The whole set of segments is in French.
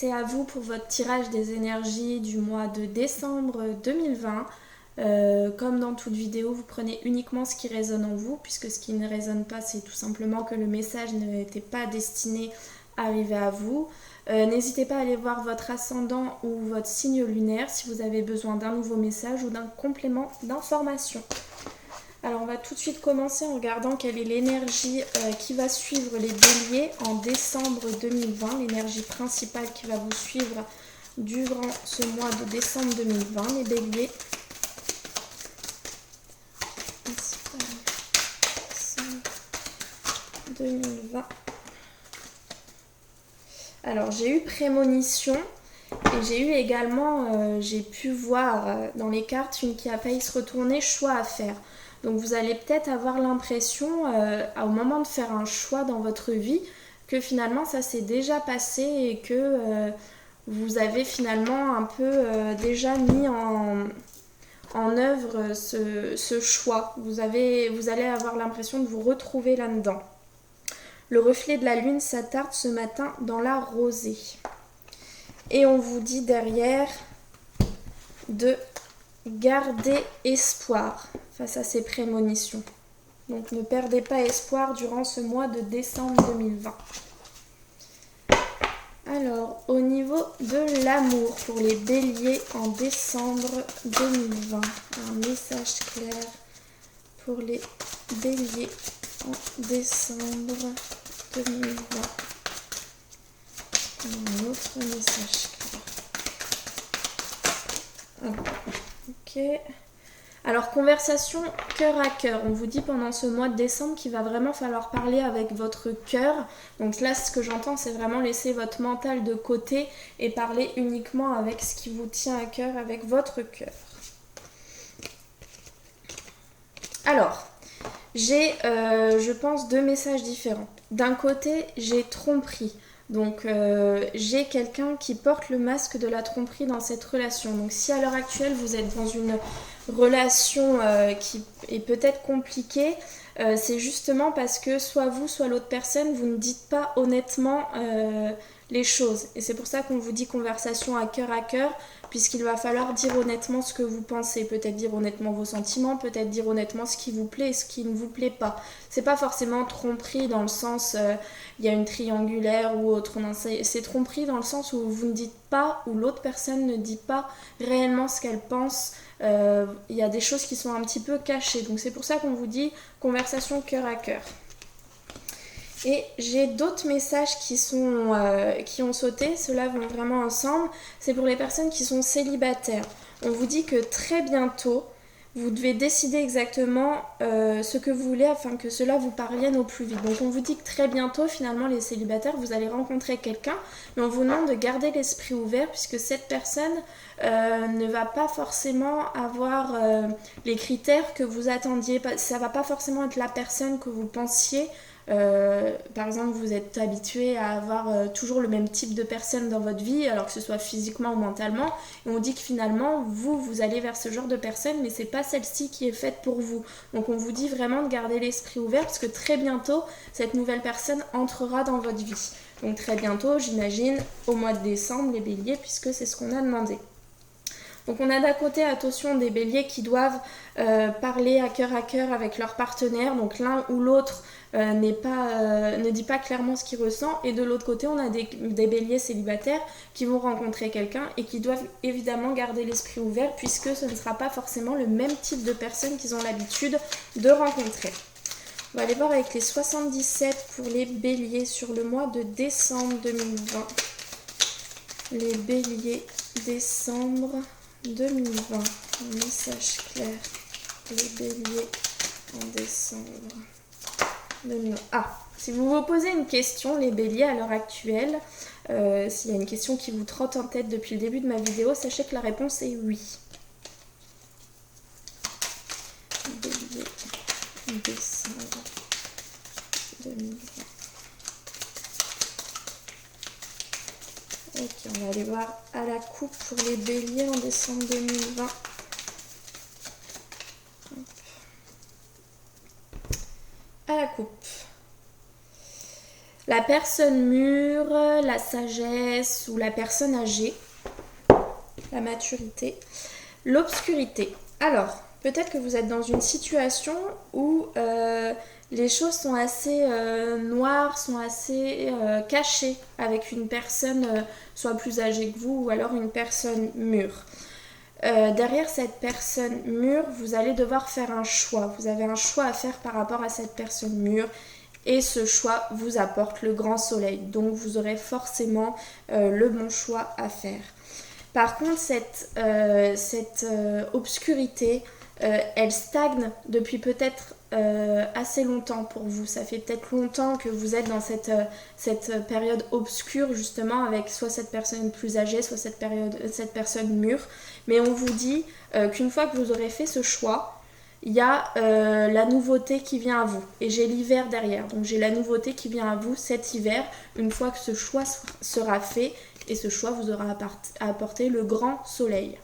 c'est à vous pour votre tirage des énergies du mois de décembre 2020. Comme dans toute vidéo, vous prenez uniquement ce qui résonne en vous, puisque ce qui ne résonne pas, c'est tout simplement que le message n'était pas destiné à arriver à vous. N'hésitez pas à aller voir votre ascendant ou votre signe lunaire si vous avez besoin d'un nouveau message ou d'un complément d'information. Alors on va tout de suite commencer en regardant quelle est l'énergie qui va suivre les béliers en décembre 2020, l'énergie principale qui va vous suivre durant ce mois de décembre 2020, les béliers. 2020. Alors j'ai eu prémonition et j'ai eu également, j'ai pu voir dans les cartes une qui a failli se retourner, choix à faire. Donc vous allez peut-être avoir l'impression au moment de faire un choix dans votre vie que finalement ça s'est déjà passé et que vous avez finalement un peu déjà mis en œuvre ce choix. Vous allez avoir l'impression de vous retrouver là-dedans. Le reflet de la lune s'attarde ce matin dans la rosée. Et on vous dit derrière de garder espoir face à ces prémonitions. Donc ne perdez pas espoir durant ce mois de décembre 2020. Alors, au niveau de l'amour pour les béliers en décembre 2020, un message clair pour les béliers en décembre 2020. Un autre message clair. Ok. Alors, conversation cœur à cœur. On vous dit pendant ce mois de décembre qu'il va vraiment falloir parler avec votre cœur. Donc là, ce que j'entends, c'est vraiment laisser votre mental de côté et parler uniquement avec ce qui vous tient à cœur, avec votre cœur. Alors, j'ai, je pense, deux messages différents. D'un côté, j'ai tromperie. Donc j'ai quelqu'un qui porte le masque de la tromperie dans cette relation. Donc si à l'heure actuelle vous êtes dans une relation qui est peut-être compliquée, c'est justement parce que soit vous, soit l'autre personne, vous ne dites pas honnêtement les choses. Et c'est pour ça qu'on vous dit conversation à cœur, puisqu'il va falloir dire honnêtement ce que vous pensez. Peut-être dire honnêtement vos sentiments, peut-être dire honnêtement ce qui vous plaît et ce qui ne vous plaît pas. C'est pas forcément tromperie dans le sens il y a une triangulaire ou autre. Non, c'est tromperie dans le sens où vous ne dites pas, ou l'autre personne ne dit pas réellement ce qu'elle pense. Il y a des choses qui sont un petit peu cachées. Donc c'est pour ça qu'on vous dit conversation cœur à cœur. Et j'ai d'autres messages qui ont sauté, ceux-là vont vraiment ensemble. C'est pour les personnes qui sont célibataires. On vous dit que très bientôt, vous devez décider exactement ce que vous voulez afin que cela vous parvienne au plus vite. Donc on vous dit que très bientôt, finalement, les célibataires, vous allez rencontrer quelqu'un, mais on vous demande de garder l'esprit ouvert puisque cette personne ne va pas forcément avoir les critères que vous attendiez. Ça va pas forcément être la personne que vous pensiez. Par exemple, vous êtes habitué à avoir toujours le même type de personne dans votre vie, alors que ce soit physiquement ou mentalement, et on dit que finalement vous allez vers ce genre de personne, mais c'est pas celle-ci qui est faite pour vous. Donc on vous dit vraiment de garder l'esprit ouvert parce que très bientôt cette nouvelle personne entrera dans votre vie. Donc très bientôt, j'imagine au mois de décembre, les béliers, puisque c'est ce qu'on a demandé. Donc on a d'un côté, attention, des béliers qui doivent parler à cœur avec leur partenaire, donc l'un ou l'autre ne dit pas clairement ce qu'il ressent, et de l'autre côté on a des béliers célibataires qui vont rencontrer quelqu'un et qui doivent évidemment garder l'esprit ouvert puisque ce ne sera pas forcément le même type de personne qu'ils ont l'habitude de rencontrer. On va aller voir avec les 77 pour les béliers sur le mois de décembre 2020. Les béliers décembre 2020, un message clair, les béliers en décembre 2020. Ah, si vous vous posez une question, les béliers, à l'heure actuelle, s'il y a une question qui vous trotte en tête depuis le début de ma vidéo, sachez que la réponse est oui. Bélier, décembre 2020. Ok, on va aller voir à la coupe pour les béliers en décembre 2020. À la coupe. La personne mûre, la sagesse ou la personne âgée, la maturité, l'obscurité. Alors, peut-être que vous êtes dans une situation où les choses sont assez noires, sont assez cachées avec une personne soit plus âgée que vous ou alors une personne mûre. Derrière cette personne mûre, vous allez devoir faire un choix. Vous avez un choix à faire par rapport à cette personne mûre. Et ce choix vous apporte le grand soleil. Donc vous aurez forcément le bon choix à faire. Par contre, cette obscurité, elle stagne depuis peut-être assez longtemps pour vous. Ça fait peut-être longtemps que vous êtes dans cette période obscure justement avec soit cette personne plus âgée, soit cette personne mûre. Mais on vous dit qu'une fois que vous aurez fait ce choix, il y a la nouveauté qui vient à vous. Et j'ai l'hiver derrière. Donc j'ai la nouveauté qui vient à vous cet hiver, une fois que ce choix sera fait. Et ce choix vous aura apporté le grand soleil.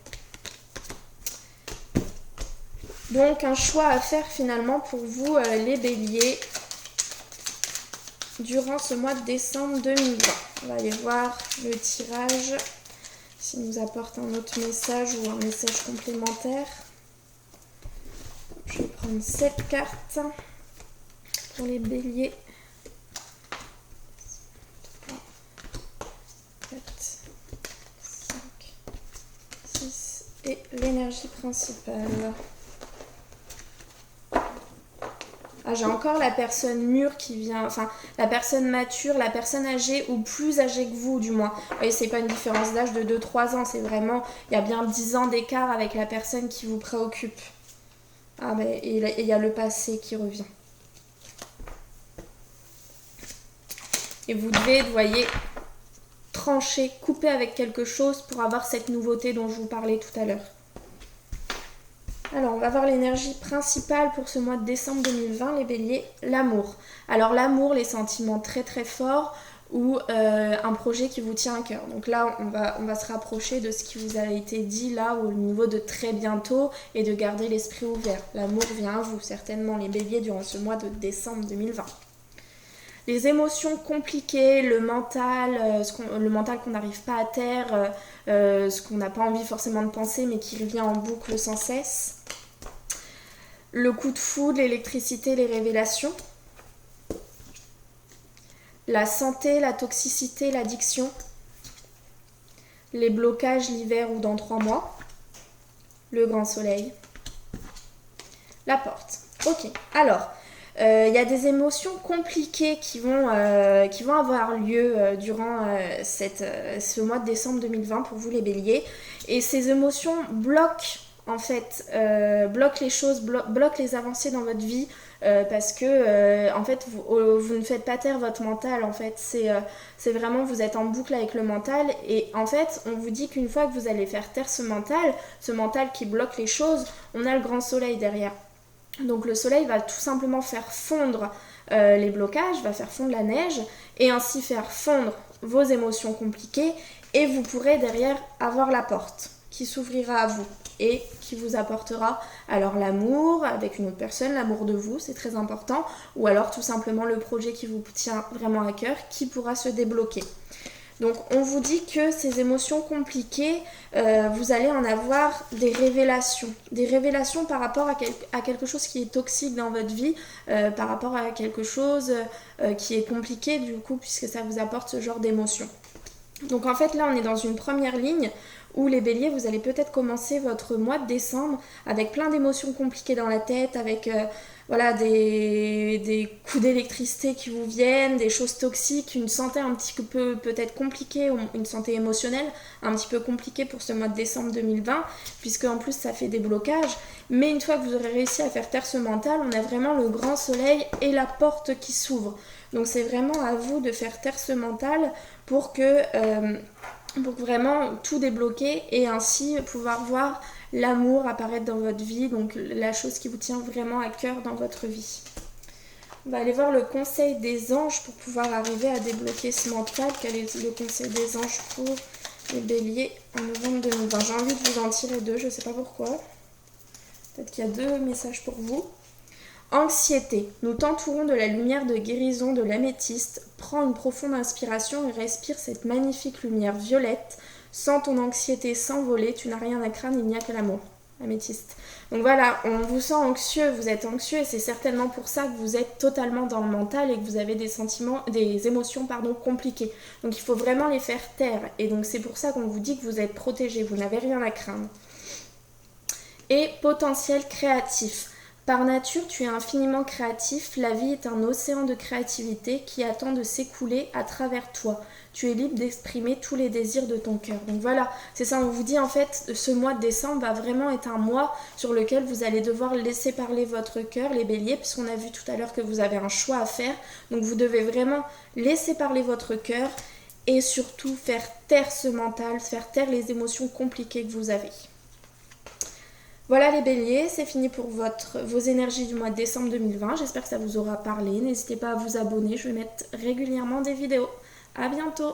Donc un choix à faire finalement pour vous les béliers durant ce mois de décembre 2020. On va aller voir le tirage, s'il nous apporte un autre message ou un message complémentaire. Je vais prendre 7 cartes pour les béliers. 4, 5, 6 et l'énergie principale. Ah, j'ai encore la personne mûre qui vient, enfin la personne mature, la personne âgée ou plus âgée que vous du moins. Vous voyez, c'est pas une différence d'âge de 2-3 ans, c'est vraiment, il y a bien 10 ans d'écart avec la personne qui vous préoccupe. Ah ben, et il y a le passé qui revient. Et vous devez, vous voyez, trancher, couper avec quelque chose pour avoir cette nouveauté dont je vous parlais tout à l'heure. Alors, on va voir l'énergie principale pour ce mois de décembre 2020, les béliers, l'amour. Alors, l'amour, les sentiments très très forts ou un projet qui vous tient à cœur. Donc là, on va se rapprocher de ce qui vous a été dit là au niveau de très bientôt et de garder l'esprit ouvert. L'amour vient à vous, certainement, les béliers, durant ce mois de décembre 2020. Les émotions compliquées, le mental qu'on n'arrive pas à taire, ce qu'on n'a pas envie forcément de penser mais qui revient en boucle sans cesse. Le coup de foudre, l'électricité, les révélations. La santé, la toxicité, l'addiction. Les blocages l'hiver ou dans 3 mois. Le grand soleil. La porte. Ok, alors... Il y a des émotions compliquées qui vont avoir lieu durant ce mois de décembre 2020 pour vous les béliers. Et ces émotions bloquent en fait, bloquent les choses, bloquent les avancées dans votre vie parce que en fait vous ne faites pas taire votre mental. En fait c'est vraiment, vous êtes en boucle avec le mental et en fait on vous dit qu'une fois que vous allez faire taire ce mental qui bloque les choses, on a le grand soleil derrière. Donc le soleil va tout simplement faire fondre les blocages, va faire fondre la neige et ainsi faire fondre vos émotions compliquées et vous pourrez derrière avoir la porte qui s'ouvrira à vous et qui vous apportera alors l'amour avec une autre personne, l'amour de vous, c'est très important, ou alors tout simplement le projet qui vous tient vraiment à cœur qui pourra se débloquer. Donc on vous dit que ces émotions compliquées, vous allez en avoir des révélations par rapport à quelque chose qui est toxique dans votre vie, par rapport à quelque chose qui est compliqué du coup, puisque ça vous apporte ce genre d'émotions. Donc en fait là on est dans une première ligne où les béliers, vous allez peut-être commencer votre mois de décembre avec plein d'émotions compliquées dans la tête, avec des coups d'électricité qui vous viennent, des choses toxiques, une santé un petit peu peut-être compliquée, une santé émotionnelle un petit peu compliquée pour ce mois de décembre 2020, puisque en plus ça fait des blocages. Mais une fois que vous aurez réussi à faire taire ce mental, on a vraiment le grand soleil et la porte qui s'ouvre. Donc c'est vraiment à vous de faire taire ce mental pour que vraiment tout débloquer et ainsi pouvoir voir l'amour apparaître dans votre vie, donc la chose qui vous tient vraiment à cœur dans votre vie. On va aller voir le conseil des anges pour pouvoir arriver à débloquer ce mental. Quel est le conseil des anges pour les béliers en novembre 2020 ? J'ai envie de vous en tirer 2, je ne sais pas pourquoi. Peut-être qu'il y a 2 messages pour vous. Anxiété. Nous t'entourons de la lumière de guérison de l'améthyste. Prends une profonde inspiration et respire cette magnifique lumière violette. Sens ton anxiété s'envoler. Tu n'as rien à craindre, il n'y a que l'amour. Améthyste. Donc voilà, on vous sent anxieux, vous êtes anxieux et c'est certainement pour ça que vous êtes totalement dans le mental et que vous avez des sentiments, des émotions compliquées. Donc il faut vraiment les faire taire et donc c'est pour ça qu'on vous dit que vous êtes protégé, vous n'avez rien à craindre. Et potentiel créatif. Par nature, tu es infiniment créatif, la vie est un océan de créativité qui attend de s'écouler à travers toi. Tu es libre d'exprimer tous les désirs de ton cœur. Donc voilà, c'est ça, on vous dit en fait, ce mois de décembre va vraiment être un mois sur lequel vous allez devoir laisser parler votre cœur, les béliers, puisqu'on a vu tout à l'heure que vous avez un choix à faire. Donc vous devez vraiment laisser parler votre cœur et surtout faire taire ce mental, faire taire les émotions compliquées que vous avez. Voilà les béliers, c'est fini pour vos énergies du mois de décembre 2020. J'espère que ça vous aura parlé. N'hésitez pas à vous abonner, je vais mettre régulièrement des vidéos. À bientôt!